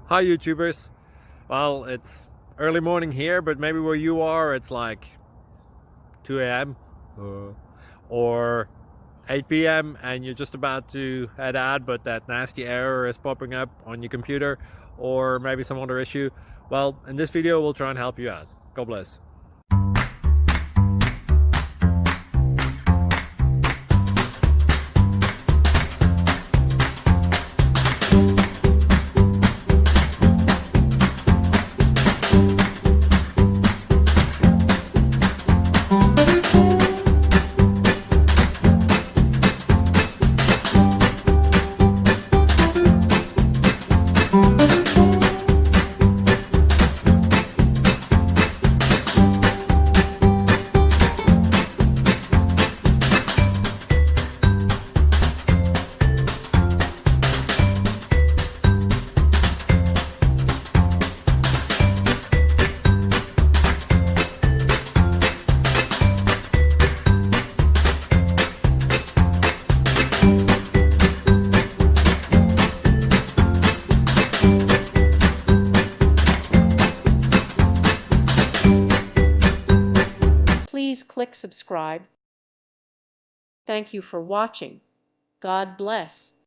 Hi YouTubers. Well, it's early morning here, but maybe where you are it's like 2 a.m. Or 8 p.m. and you're just about to head out, but that nasty error is popping up on your computer, or maybe some other issue. Well, in this video we'll try and help you out. God bless. Please click subscribe. Thank you for watching. God bless.